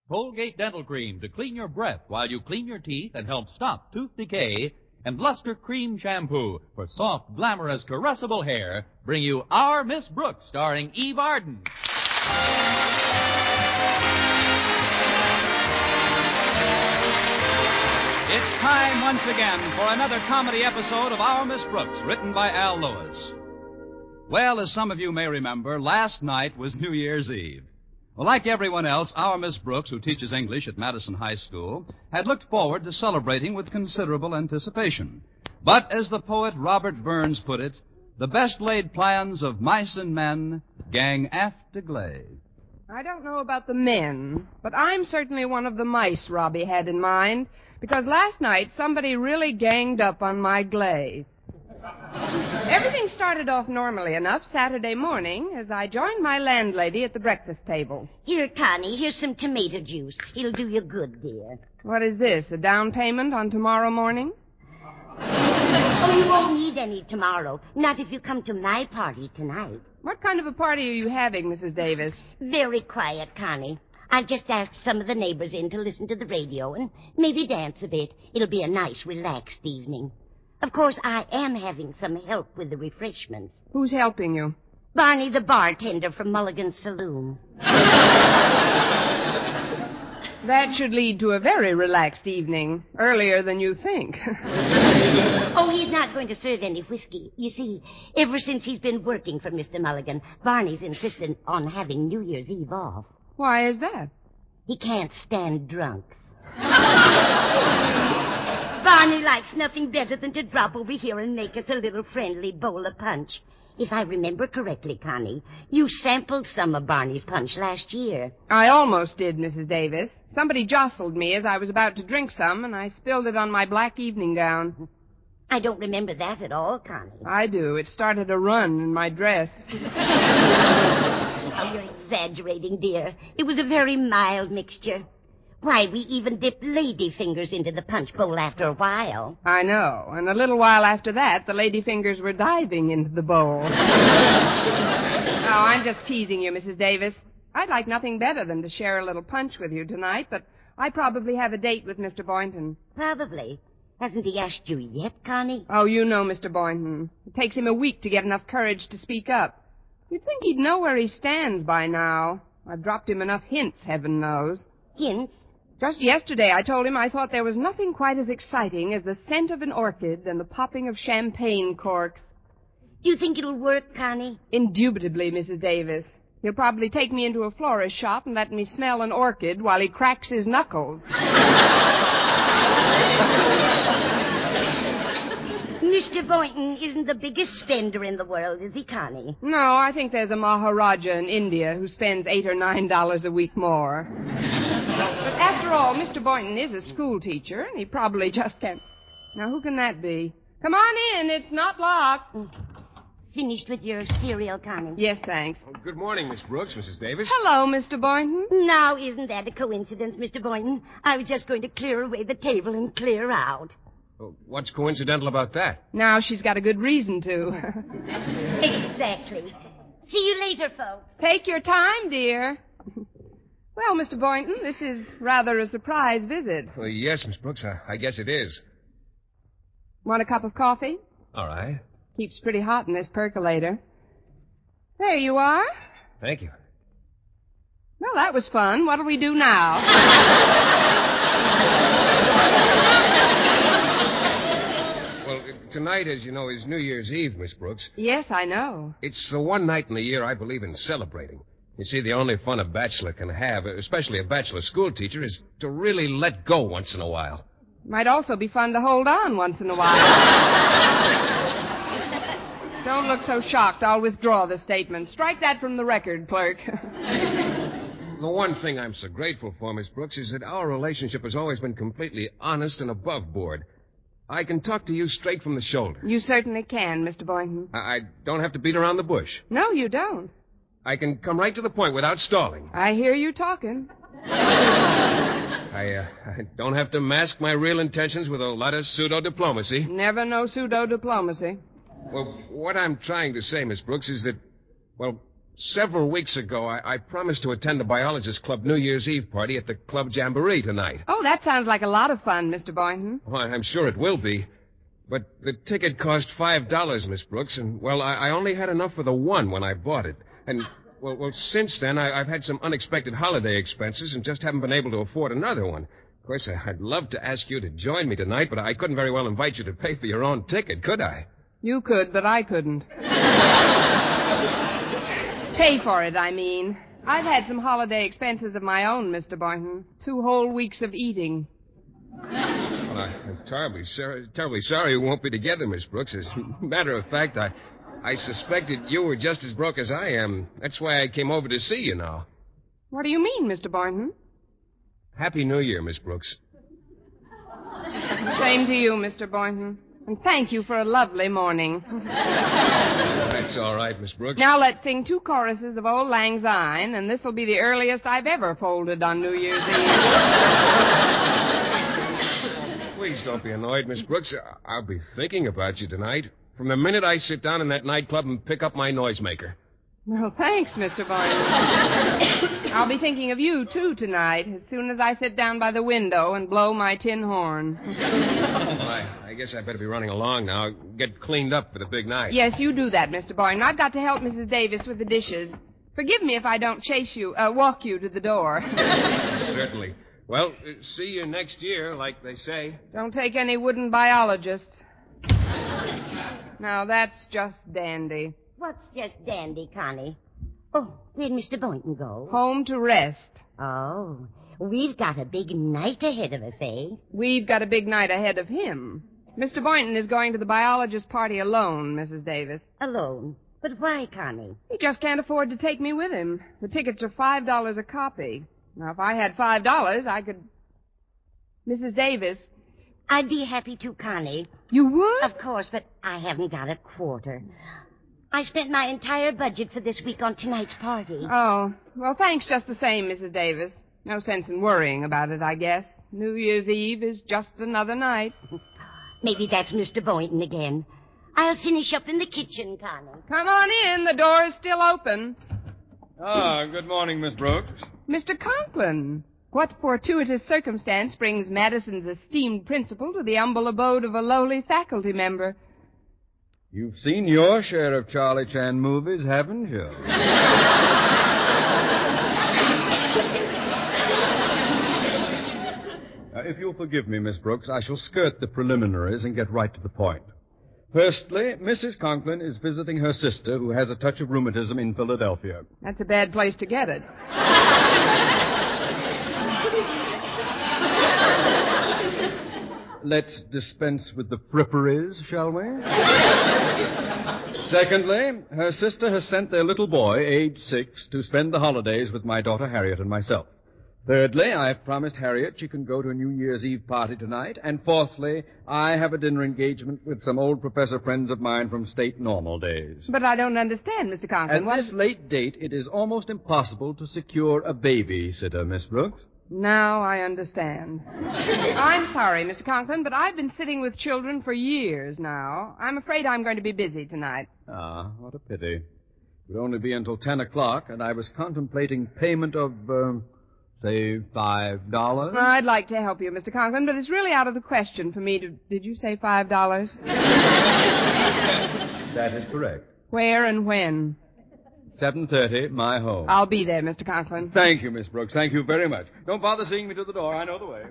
Colgate Dental Cream to clean your breath while you clean your teeth and help stop tooth decay. And Luster Cream Shampoo for soft, glamorous, caressable hair bring you Our Miss Brooks, starring Eve Arden. It's time once again for another comedy episode of Our Miss Brooks, written by Al Lewis. Well, as some of you may remember, last night was New Year's Eve. Well, like everyone else, our Miss Brooks, who teaches English at Madison High School, had looked forward to celebrating with considerable anticipation. But as the poet Robert Burns put it, the best laid plans of mice and men gang aft agley. I don't know about the men, but I'm certainly one of the mice Robbie had in mind, because last night somebody really ganged up on my glay. Everything started off normally enough Saturday morning as I joined my landlady at the breakfast table. Here, Connie, here's some tomato juice. It'll do you good, dear. What is this, a down payment on tomorrow morning? Oh, you won't need any tomorrow. Not if you come to my party tonight. What kind of a party are you having, Mrs. Davis? Very quiet, Connie. I've just asked some of the neighbors in to listen to the radio and maybe dance a bit. It'll be a nice, relaxed evening. Of course, I am having some help with the refreshments. Who's helping you? Barney, the bartender from Mulligan's Saloon. That should lead to a very relaxed evening, earlier than you think. Oh, he's not going to serve any whiskey. You see, ever since he's been working for Mr. Mulligan, Barney's insisted on having New Year's Eve off. Why is that? He can't stand drunks. Barney likes nothing better than to drop over here and make us a little friendly bowl of punch. If I remember correctly, Connie, you sampled some of Barney's punch last year. I almost did, Mrs. Davis. Somebody jostled me as I was about to drink some, and I spilled it on my black evening gown. I don't remember that at all, Connie. I do. It started a run in my dress. Oh, you're exaggerating, dear. It was a very mild mixture. Why, we even dipped lady fingers into the punch bowl after a while. I know. And a little while after that, the lady fingers were diving into the bowl. Oh, I'm just teasing you, Mrs. Davis. I'd like nothing better than to share a little punch with you tonight, but I probably have a date with Mr. Boynton. Probably. Hasn't he asked you yet, Connie? Oh, you know Mr. Boynton. It takes him a week to get enough courage to speak up. You'd think he'd know where he stands by now. I've dropped him enough hints, heaven knows. Hints? Just yesterday, I told him I thought there was nothing quite as exciting as the scent of an orchid and the popping of champagne corks. Do you think it'll work, Connie? Indubitably, Mrs. Davis. He'll probably take me into a florist shop and let me smell an orchid while he cracks his knuckles. Mr. Boynton isn't the biggest spender in the world, is he, Connie? No, I think there's a Maharaja in India who spends $8 or $9 a week more. But after all, Mr. Boynton is a school teacher, and he probably just can't. Now, who can that be? Come on in. It's not locked. Finished with your cereal, Connie? Yes, thanks. Oh, good morning, Miss Brooks, Mrs. Davis. Hello, Mr. Boynton. Now, isn't that a coincidence, Mr. Boynton? I was just going to clear away the table and clear out. Oh, what's coincidental about that? Now she's got a good reason to. Exactly. See you later, folks. Take your time, dear. Well, Mr. Boynton, this is rather a surprise visit. Well, yes, Miss Brooks, I guess it is. Want a cup of coffee? All right. Keeps pretty hot in this percolator. There you are. Thank you. Well, that was fun. What'll we do now? Well, tonight, as you know, is New Year's Eve, Miss Brooks. Yes, I know. It's the one night in the year I believe in celebrating. You see, the only fun a bachelor can have, especially a bachelor school teacher, is to really let go once in a while. Might also be fun to hold on once in a while. Don't look so shocked. I'll withdraw the statement. Strike that from the record, clerk. The one thing I'm so grateful for, Miss Brooks, is that our relationship has always been completely honest and above board. I can talk to you straight from the shoulder. You certainly can, Mr. Boynton. I don't have to beat around the bush. No, you don't. I can come right to the point without stalling. I hear you talking. I don't have to mask my real intentions with a lot of pseudo-diplomacy. Never no pseudo-diplomacy. Well, what I'm trying to say, Miss Brooks, is that, well, Several weeks ago, I promised to attend the Biologist Club New Year's Eve party at the Club Jamboree tonight. Oh, that sounds like a lot of fun, Mr. Boynton. Well, I'm sure it will be. But the ticket cost $5, Miss Brooks, and, well, I only had enough for the one when I bought it. And, well, since then, I've had some unexpected holiday expenses and just haven't been able to afford another one. Of course, I'd love to ask you to join me tonight, but I couldn't very well invite you to pay for your own ticket, could I? You could, but I couldn't. Pay for it, I mean. I've had some holiday expenses of my own, Mr. Boynton. 2 whole weeks of eating. Well, I'm terribly sorry we won't be together, Miss Brooks. As a matter of fact, I suspected you were just as broke as I am. That's why I came over to see you now. What do you mean, Mr. Boynton? Happy New Year, Miss Brooks. Same to you, Mr. Boynton. And thank you for a lovely morning. That's all right, Miss Brooks. Now let's sing 2 choruses of Old Lang Syne, and this will be the earliest I've ever folded on New Year's Eve. Please don't be annoyed, Miss Brooks. I'll be thinking about you tonight. From the minute I sit down in that nightclub and pick up my noisemaker. Well, thanks, Mr. Boynton. I'll be thinking of you, too, tonight, as soon as I sit down by the window and blow my tin horn. Well, I guess I better be running along now. Get cleaned up for the big night. Yes, you do that, Mr. Boynton. I've got to help Mrs. Davis with the dishes. Forgive me if I don't walk you to the door. Certainly. Well, see you next year, like they say. Don't take any wooden biologists. Now, that's just dandy. What's just dandy, Connie? Oh, where'd Mr. Boynton go? Home to rest. Oh, we've got a big night ahead of us, eh? We've got a big night ahead of him. Mr. Boynton is going to the biologist party alone, Mrs. Davis. Alone? But why, Connie? He just can't afford to take me with him. The tickets are $5 a copy. Now, if I had $5, I could... Mrs. Davis. I'd be happy to, Connie. You would? Of course, but I haven't got a quarter. I spent my entire budget for this week on tonight's party. Oh, well, thanks just the same, Mrs. Davis. No sense in worrying about it, I guess. New Year's Eve is just another night. Maybe that's Mr. Boynton again. I'll finish up in the kitchen, Connie. Come on in. The door is still open. Ah, good morning, Miss Brooks. Mr. Conklin, what fortuitous circumstance brings Madison's esteemed principal to the humble abode of a lowly faculty member? You've seen your share of Charlie Chan movies, haven't you? If you'll forgive me, Miss Brooks, I shall skirt the preliminaries and get right to the point. Firstly, Mrs. Conklin is visiting her sister, who has a touch of rheumatism in Philadelphia. That's a bad place to get it. Let's dispense with the fripperies, shall we? Secondly, her sister has sent their little boy, age 6, to spend the holidays with my daughter Harriet and myself. Thirdly, I've promised Harriet she can go to a New Year's Eve party tonight. And fourthly, I have a dinner engagement with some old professor friends of mine from state normal days. But I don't understand, Mr. Conklin. At this late date, it is almost impossible to secure a babysitter, Miss Brooks. Now I understand. I'm sorry, Mr. Conklin, but I've been sitting with children for years now. I'm afraid I'm going to be busy tonight. Ah, what a pity. It would only be until 10 o'clock, and I was contemplating payment of, say, $5. I'd like to help you, Mr. Conklin, but it's really out of the question for me to... Did you say $5? That is correct. Where and when? 7:30, my home. I'll be there, Mr. Conklin. Thank you, Miss Brooks. Thank you very much. Don't bother seeing me to the door. I know the way.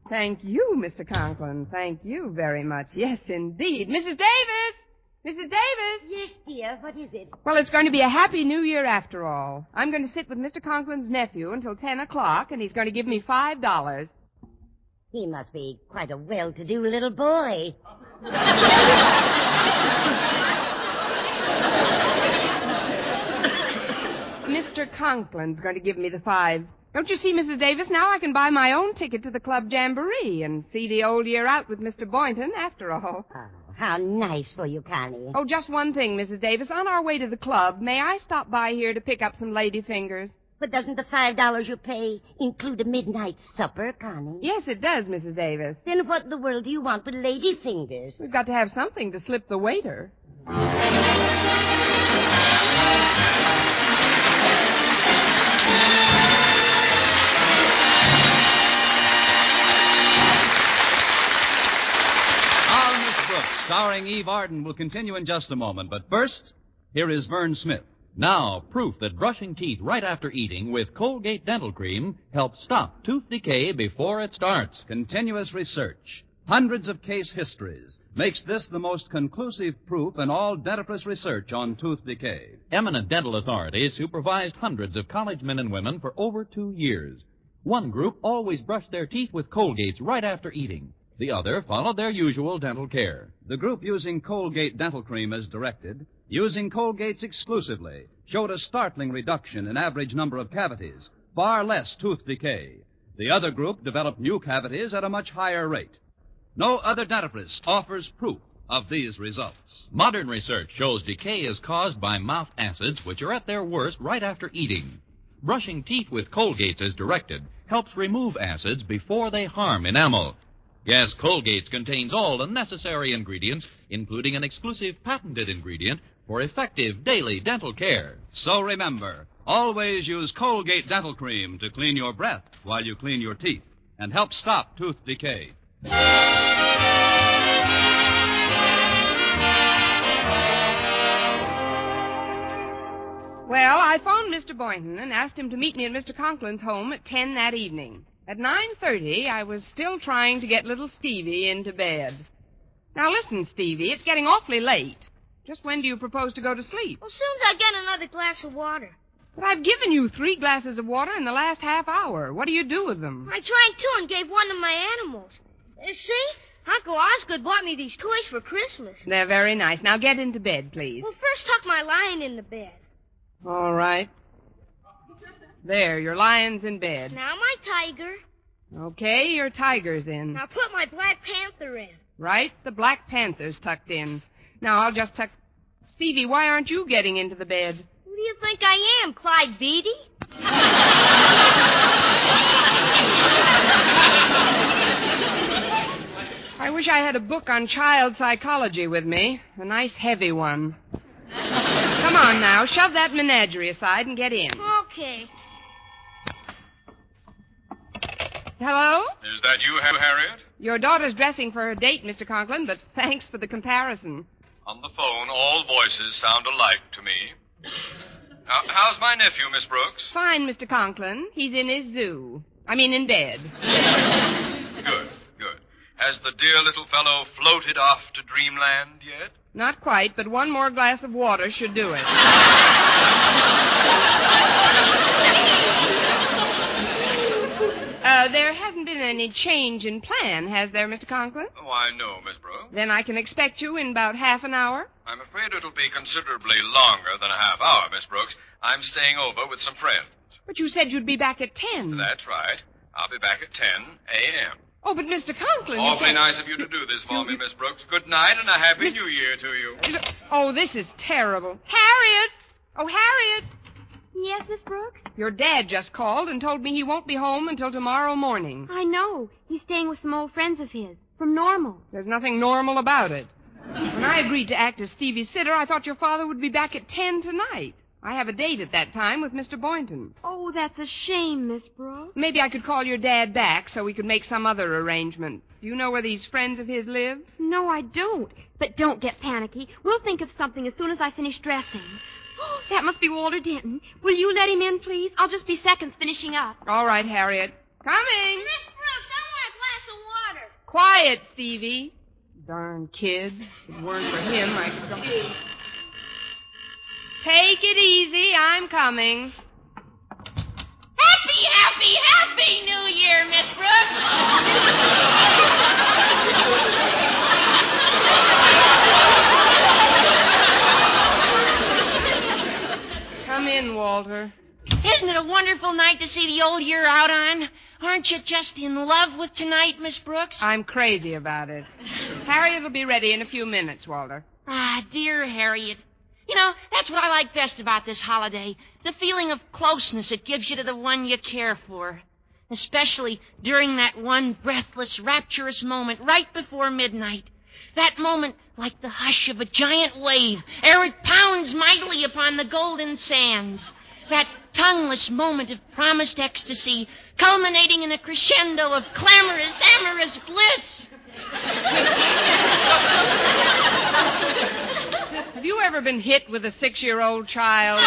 Thank you, Mr. Conklin. Thank you very much. Yes, indeed. Mrs. Davis! Mrs. Davis! Yes, dear. What is it? Well, it's going to be a happy New Year after all. I'm going to sit with Mr. Conklin's nephew until 10 o'clock, and he's going to give me $5. He must be quite a well-to-do little boy. Mr. Conklin's going to give me the $5. Don't you see, Mrs. Davis? Now I can buy my own ticket to the Club Jamboree and see the old year out with Mr. Boynton after all. Oh, how nice for you, Connie. Oh, just one thing, Mrs. Davis. On our way to the club, may I stop by here to pick up some lady fingers? But doesn't the $5 you pay include a midnight supper, Connie? Yes, it does, Mrs. Davis. Then what in the world do you want with lady fingers? We've got to have something to slip the waiter. Our Miss Brooks, starring Eve Arden, will continue in just a moment. But first, here is Vern Smith. Now, proof that brushing teeth right after eating with Colgate Dental Cream helps stop tooth decay before it starts. Continuous research, hundreds of case histories, makes this the most conclusive proof in all dentifrice research on tooth decay. Eminent dental authorities supervised hundreds of college men and women for over 2 years. One group always brushed their teeth with Colgates right after eating. The other followed their usual dental care. The group using Colgate Dental Cream as directed, using Colgates exclusively, showed a startling reduction in average number of cavities, far less tooth decay. The other group developed new cavities at a much higher rate. No other dentifrice offers proof of these results. Modern research shows decay is caused by mouth acids, which are at their worst right after eating. Brushing teeth with Colgates as directed helps remove acids before they harm enamel. Yes, Colgates contains all the necessary ingredients, including an exclusive patented ingredient for effective daily dental care. So remember, always use Colgate Dental Cream to clean your breath while you clean your teeth and help stop tooth decay. Well, I phoned Mr. Boynton and asked him to meet me at Mr. Conklin's home at 10 that evening. At 9:30, I was still trying to get little Stevie into bed. Now listen, Stevie, it's getting awfully late. Just when do you propose to go to sleep? Well, as soon as I get another glass of water. But I've given you 3 glasses of water in the last half hour. What do you do with them? I drank 2 and gave one to my animals. See? Uncle Osgood bought me these toys for Christmas. They're very nice. Now get into bed, please. Well, first tuck my lion in the bed. All right. There, your lion's in bed. Now my tiger. Okay, your tiger's in. Now put my Black Panther in. Right, the Black Panther's tucked in. Now I'll just tuck... Stevie, why aren't you getting into the bed? Who do you think I am, Clyde Beatty? I wish I had a book on child psychology with me. A nice heavy one. Come on now, shove that menagerie aside and get in. Okay. Hello? Is that you, Harriet? Your daughter's dressing for her date, Mr. Conklin, but thanks for the comparison. On the phone, all voices sound alike to me. How's my nephew, Miss Brooks? Fine, Mr. Conklin. He's in his zoo. In bed. Good. Has the dear little fellow floated off to dreamland yet? Not quite, but one more glass of water should do it. There hasn't been any change in plan, has there, Mr. Conklin? Why, no, Miss Brooks. Then I can expect you in about half an hour? I'm afraid it'll be considerably longer than a half hour, Miss Brooks. I'm staying over with some friends. But you said you'd be back at 10. That's right. I'll be back at 10 a.m. Oh, but Mr. Conklin... Awfully nice of you to do this for me, Miss Brooks. Good night and a happy New Year to you. Oh, this is terrible. Harriet! Oh, Harriet! Yes, Miss Brooks? Your dad just called and told me he won't be home until tomorrow morning. I know. He's staying with some old friends of his. From Normal. There's nothing normal about it. When I agreed to act as Stevie's sitter, I thought your father would be back at 10 tonight. I have a date at that time with Mr. Boynton. Oh, that's a shame, Miss Brooks. Maybe I could call your dad back so we could make some other arrangement. Do you know where these friends of his live? No, I don't. But don't get panicky. We'll think of something as soon as I finish dressing. Oh, that must be Walter Denton. Will you let him in, please? I'll just be seconds finishing up. All right, Harriet. Coming. Miss Brooks, I want a glass of water. Quiet, Stevie. Darn kid. If it weren't for him, I could go... Take it easy. I'm coming. Happy New Year, Miss Brooks. Come in, Walter. Isn't it a wonderful night to see the old year out on? Aren't you just in love with tonight, Miss Brooks? I'm crazy about it. Harriet will be ready in a few minutes, Walter. Ah, dear Harriet. You know, that's what I like best about this holiday. The feeling of closeness it gives you to the one you care for. Especially during that one breathless, rapturous moment right before midnight That moment, like the hush of a giant wave, ere it pounds mightily upon the golden sands. That tongueless moment of promised ecstasy, culminating in a crescendo of clamorous, amorous bliss. Have you ever been hit with a 6-year-old child?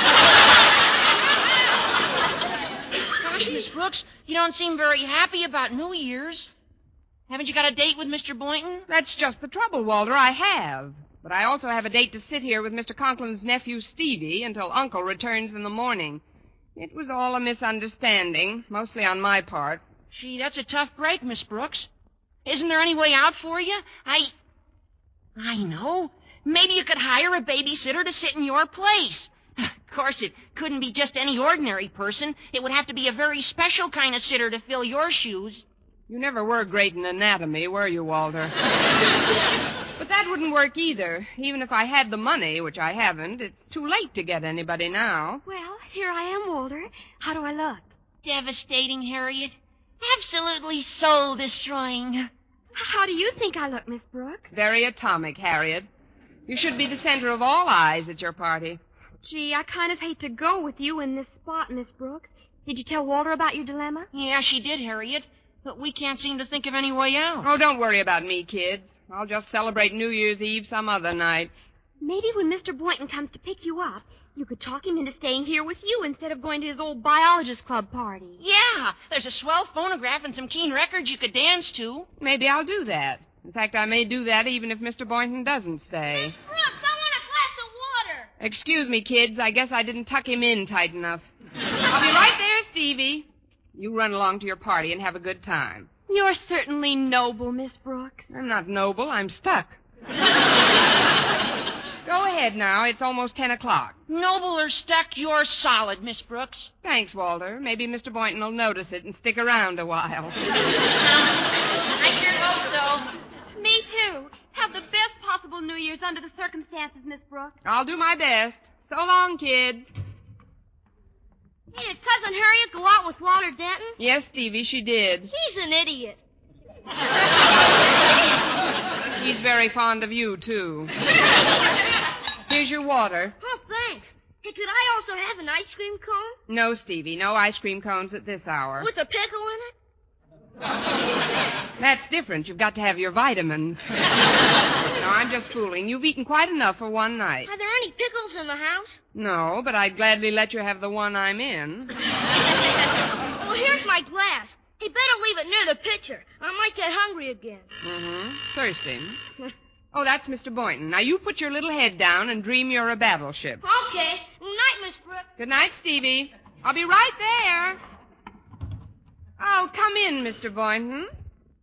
Gosh, Miss Brooks, you don't seem very happy about New Year's. Haven't you got a date with Mr. Boynton? That's just the trouble, Walter. I have. But I also have a date to sit here with Mr. Conklin's nephew, Stevie, until Uncle returns in the morning. It was all a misunderstanding, mostly on my part. Gee, that's a tough break, Miss Brooks. Isn't there any way out for you? I know. Maybe you could hire a babysitter to sit in your place. Of course, it couldn't be just any ordinary person. It would have to be a very special kind of sitter to fill your shoes. You never were great in anatomy, were you, Walter? But that wouldn't work either. Even if I had the money, which I haven't, it's too late to get anybody now. Well, here I am, Walter. How do I look? Devastating, Harriet. Absolutely soul-destroying. How do you think I look, Miss Brooks? Very atomic, Harriet. You should be the center of all eyes at your party. Gee, I kind of hate to go with you in this spot, Miss Brooks. Did you tell Walter about your dilemma? Yeah, she did, Harriet. But we can't seem to think of any way out. Oh, don't worry about me, kids. I'll just celebrate New Year's Eve some other night. Maybe when Mr. Boynton comes to pick you up, you could talk him into staying here with you instead of going to his old biologist club party. Yeah, there's a swell phonograph and some keen records you could dance to. Maybe I'll do that. In fact, I may do that even if Mr. Boynton doesn't stay. Miss Brooks, I want a glass of water. Excuse me, kids. I guess I didn't tuck him in tight enough. I'll be right there, Stevie. You run along to your party and have a good time. You're certainly noble, Miss Brooks. I'm not noble. I'm stuck. Go ahead now. It's almost 10 o'clock. Noble or stuck, you're solid, Miss Brooks. Thanks, Walter. Maybe Mr. Boynton will notice it and stick around a while. I sure hope so. Me too. Have the best possible New Year's under the circumstances, Miss Brooks. I'll do my best. So long, kids. Hey, did Cousin Harriet go out with Walter Denton? Yes, Stevie, she did. He's an idiot. He's very fond of you, too. Here's your water. Oh, thanks. Hey, could I also have an ice cream cone? No, Stevie, no ice cream cones at this hour. With a pickle in it? That's different. You've got to have your vitamins. No, I'm just fooling. You've eaten quite enough for one night. Are there any pickles in the house? No, but I'd gladly let you have the one I'm in. Well, here's my glass. Hey, better leave it near the pitcher. I might get hungry again. Mm-hmm. Thirsty. Oh, that's Mr. Boynton. Now, you put your little head down and dream you're a battleship. Okay. Night, Miss Brooks. Good night, Stevie. I'll be right there. Oh, come in, Mr. Boynton.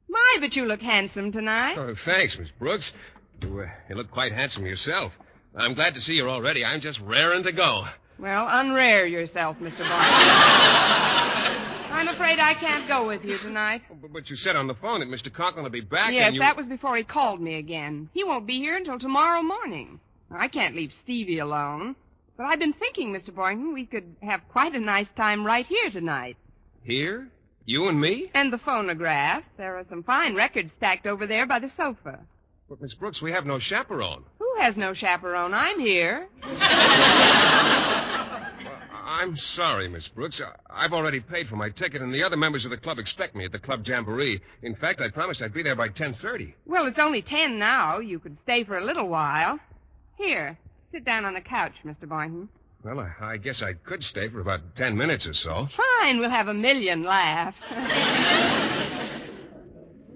My, but you look handsome tonight. Oh, thanks, Miss Brooks. You look quite handsome yourself. I'm glad to see you already. I'm just raring to go. Well, unrare yourself, Mr. Boynton. I'm afraid I can't go with you tonight. Oh, but you said on the phone that Mr. Conklin will be back. Yes, and you... that was before he called me again. He won't be here until tomorrow morning. I can't leave Stevie alone. But I've been thinking, Mr. Boynton, we could have quite a nice time right here tonight. Here? You and me? And the phonograph. There are some fine records stacked over there by the sofa. But, Miss Brooks, we have no chaperone. Who has no chaperone? I'm here. I'm sorry, Miss Brooks. I've already paid for my ticket, and the other members of the club expect me at the club jamboree. In fact, I promised I'd be there by 10:30. Well, it's only 10 now. You could stay for a little while. Here, sit down on the couch, Mr. Boynton. Well, I guess I could stay for about 10 minutes or so. Fine, we'll have a million laughs.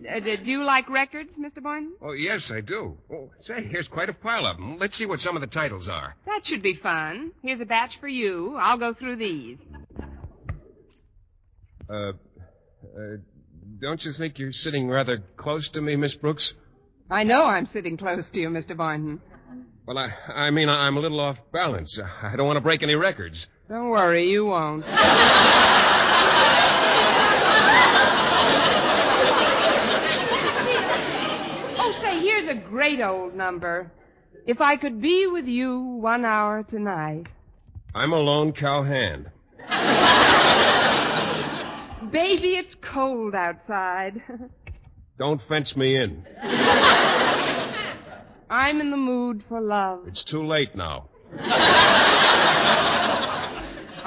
Do you like records, Mr. Boynton? Oh, yes, I do. Oh, say, here's quite a pile of them. Let's see what some of the titles are. That should be fun. Here's a batch for you. I'll go through these. Don't you think you're sitting rather close to me, Miss Brooks? I know I'm sitting close to you, Mr. Boynton. Well, I mean, I'm a little off balance. I don't want to break any records. Don't worry, you won't. Oh, say, here's a great old number. If I could be with you 1 hour tonight. I'm a lone cowhand. Baby, it's cold outside. Don't fence me in. I'm in the mood for love. It's too late now.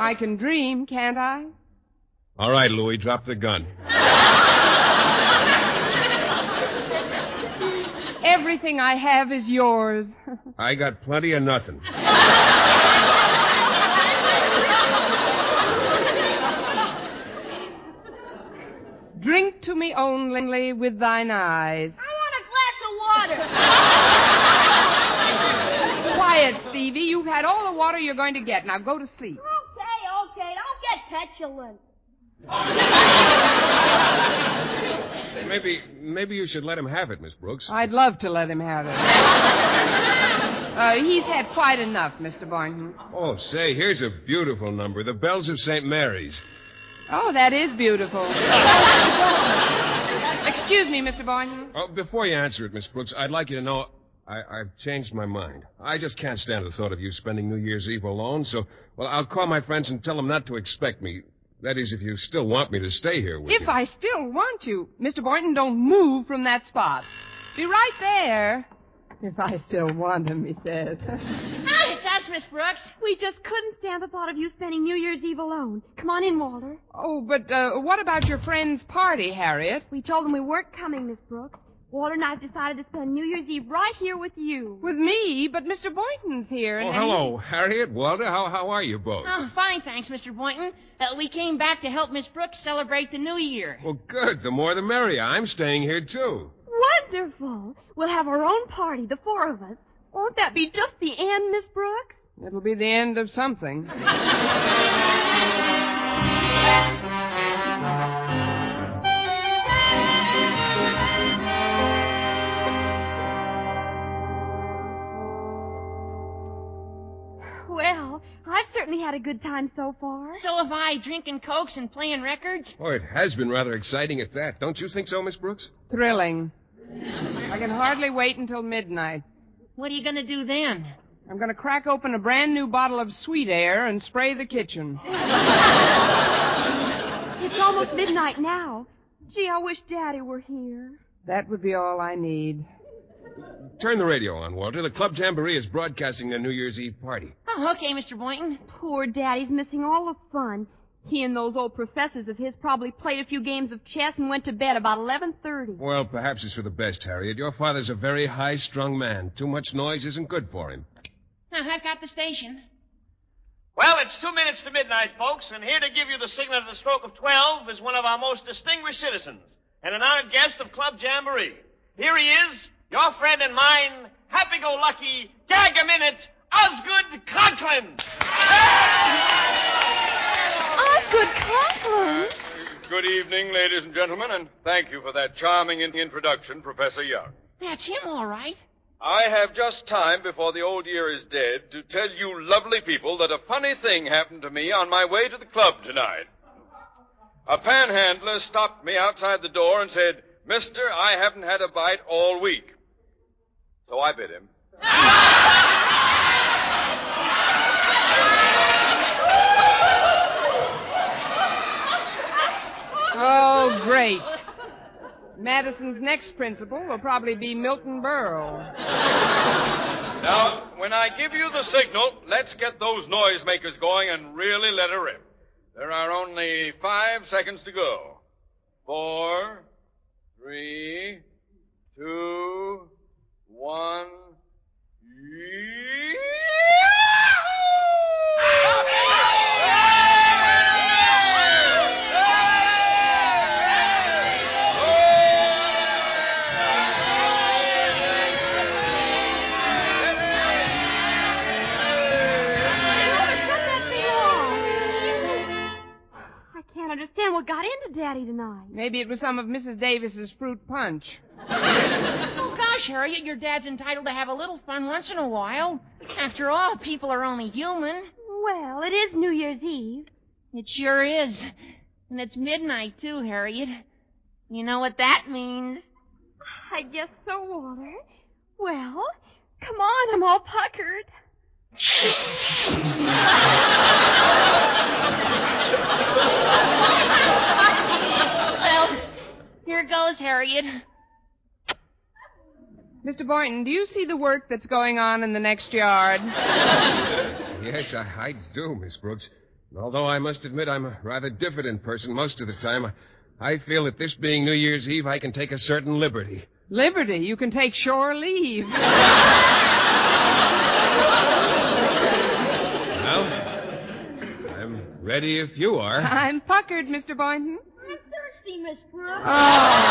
I can dream, can't I? All right, Louie, drop the gun. Everything I have is yours. I got plenty of nothing. Drink to me only with thine eyes. I want a glass of water. Quiet, Stevie. You've had all the water you're going to get. Now go to sleep. Okay. Don't get petulant. Maybe you should let him have it, Miss Brooks. I'd love to let him have it. He's had quite enough, Mr. Boynton. Oh, say, here's a beautiful number. The Bells of St. Mary's. Oh, that is beautiful. Excuse me, Mr. Boynton. Oh, before you answer it, Miss Brooks, I'd like you to know I've changed my mind. I just can't stand the thought of you spending New Year's Eve alone, so, well, I'll call my friends and tell them not to expect me. That is, if you still want me to stay here with you. If I still want you, Mr. Boynton, don't move from that spot. Be right there. If I still want him, he says. Hi, it's us, Miss Brooks. We just couldn't stand the thought of you spending New Year's Eve alone. Come on in, Walter. Oh, but what about your friend's party, Harriet? We told them we weren't coming, Miss Brooks. Walter and I've decided to spend New Year's Eve right here with you. With me? But Mr. Boynton's here. Oh, hello, Harriet, Walter. How are you both? Oh, fine, thanks, Mr. Boynton. We came back to help Miss Brooks celebrate the New Year. Well, good. The more the merrier. I'm staying here, too. Wonderful. We'll have our own party, the four of us. Won't that be just the end, Miss Brooks? It'll be the end of something. Well, I've certainly had a good time so far. So have I, drinking Cokes and playing records. Oh, it has been rather exciting at that. Don't you think so, Miss Brooks? Thrilling. I can hardly wait until midnight. What are you going to do then? I'm going to crack open a brand new bottle of sweet air and spray the kitchen. It's almost midnight now. Gee, I wish Daddy were here. That would be all I need. Turn the radio on, Walter. The Club Jamboree is broadcasting their New Year's Eve party. Oh, okay, Mr. Boynton. Poor Daddy's missing all the fun. He and those old professors of his probably played a few games of chess and went to bed about 11:30. Well, perhaps it's for the best, Harriet. Your father's a very high-strung man. Too much noise isn't good for him. I've got the station. Well, it's 2 minutes to midnight, folks, and here to give you the signal at the stroke of 12 is one of our most distinguished citizens and an honored guest of Club Jamboree. Here he is, your friend and mine, happy-go-lucky, gag-a-minute, Osgood Conklin. Osgood Conklin? Good evening, ladies and gentlemen, and thank you for that charming introduction, Professor Young. That's him, all right. I have just time before the old year is dead to tell you lovely people that a funny thing happened to me on my way to the club tonight. A panhandler stopped me outside the door and said, "Mister, I haven't had a bite all week." So I bit him. Oh, great. Madison's next principal will probably be Milton Berle. Now, when I give you the signal, let's get those noisemakers going and really let her rip. There are only 5 seconds to go. 4, 3, 2, 1. I can't understand what got into Daddy tonight. Maybe it was some of Mrs. Davis's fruit punch. Oh, gosh, Harriet, your dad's entitled to have a little fun once in a while. After all, people are only human. Well, it is New Year's Eve. It sure is. And it's midnight, too, Harriet. You know what that means. I guess so, Walter. Well, come on, I'm all puckered. Well, here goes, Harriet. Mr. Boynton, do you see the work that's going on in the next yard? Yes, I do, Miss Brooks. Although I must admit I'm a rather diffident person most of the time, I feel that this being New Year's Eve, I can take a certain liberty. Liberty? You can take shore leave. Well, I'm ready if you are. I'm puckered, Mr. Boynton. I'm thirsty, Miss Brooks. Oh.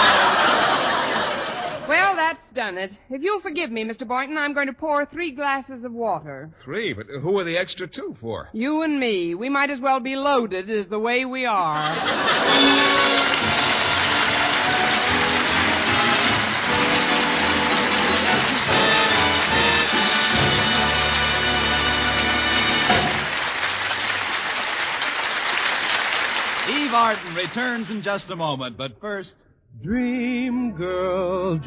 Well, that's done it. If you'll forgive me, Mr. Boynton, I'm going to pour 3 glasses of water. 3? But who are the extra 2 for? You and me. We might as well be loaded as the way we are. Eve Arden returns in just a moment, but first... Dream girl,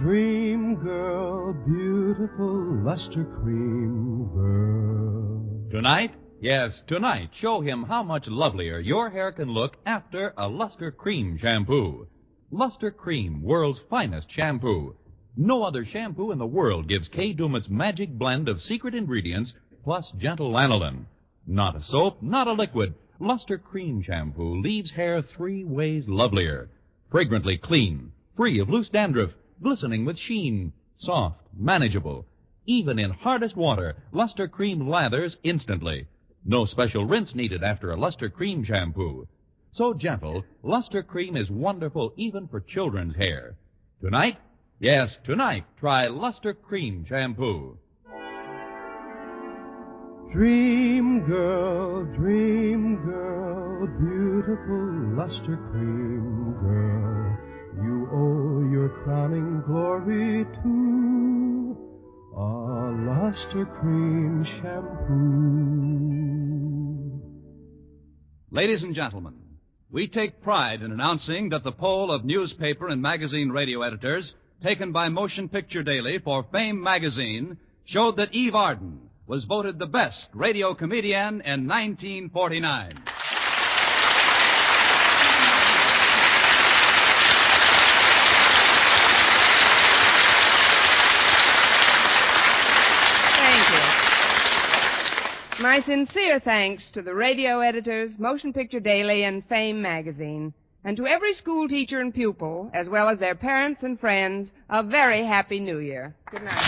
beautiful luster cream girl. Tonight? Yes, tonight, show him how much lovelier your hair can look after a Luster Cream shampoo. Luster Cream, world's finest shampoo. No other shampoo in the world gives Kay Daumit's magic blend of secret ingredients plus gentle lanolin. Not a soap, not a liquid. Luster Cream shampoo leaves hair 3 ways lovelier. Fragrantly clean, free of loose dandruff, glistening with sheen, soft, manageable. Even in hardest water, Luster Cream lathers instantly. No special rinse needed after a Luster Cream shampoo. So gentle, Luster Cream is wonderful even for children's hair. Tonight? Yes, tonight, try Luster Cream shampoo. Dream girl, beautiful luster cream girl. You owe your crowning glory to a luster cream shampoo. Ladies and gentlemen, we take pride in announcing that the poll of newspaper and magazine radio editors taken by Motion Picture Daily for Fame magazine showed that Eve Arden was voted the best radio comedian in 1949. My sincere thanks to the radio editors, Motion Picture Daily, and Fame magazine, and to every school teacher and pupil, as well as their parents and friends, a very happy New Year. Good night.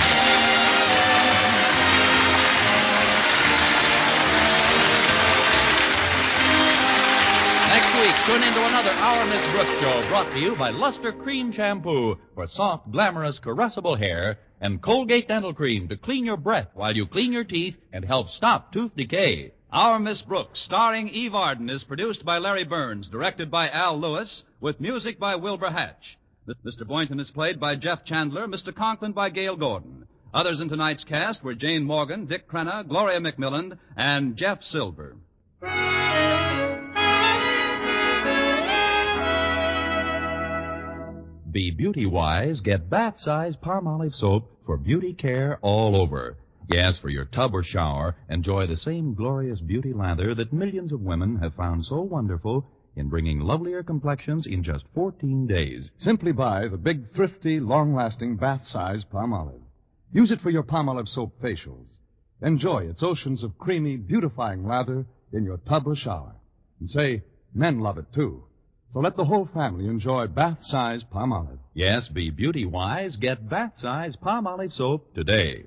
Next week, tune into another Our Miss Brooks show brought to you by Luster Cream Shampoo for soft, glamorous, caressable hair and Colgate Dental Cream to clean your breath while you clean your teeth and help stop tooth decay. Our Miss Brooks, starring Eve Arden, is produced by Larry Burns, directed by Al Lewis, with music by Wilbur Hatch. Mr. Boynton is played by Jeff Chandler, Mr. Conklin by Gail Gordon. Others in tonight's cast were Jane Morgan, Dick Crenna, Gloria McMillan, and Jeff Silver. Be beauty-wise, get bath-size Palmolive soap for beauty care all over. Yes, for your tub or shower, enjoy the same glorious beauty lather that millions of women have found so wonderful in bringing lovelier complexions in just 14 days. Simply buy the big, thrifty, long-lasting bath-size Palmolive. Use it for your Palmolive soap facials. Enjoy its oceans of creamy, beautifying lather in your tub or shower. And say, men love it, too. So let the whole family enjoy bath-size Palmolive. Yes, be beauty-wise, get bath-size Palmolive soap today.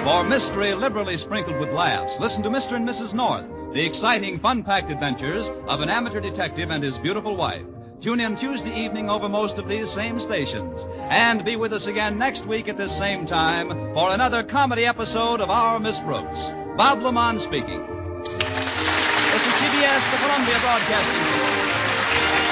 For mystery liberally sprinkled with laughs, listen to Mr. and Mrs. North, the exciting, fun-packed adventures of an amateur detective and his beautiful wife. Tune in Tuesday evening over most of these same stations. And be with us again next week at this same time for another comedy episode of Our Miss Brooks. Bob Lamont speaking. This is CBS, the Columbia Broadcasting System.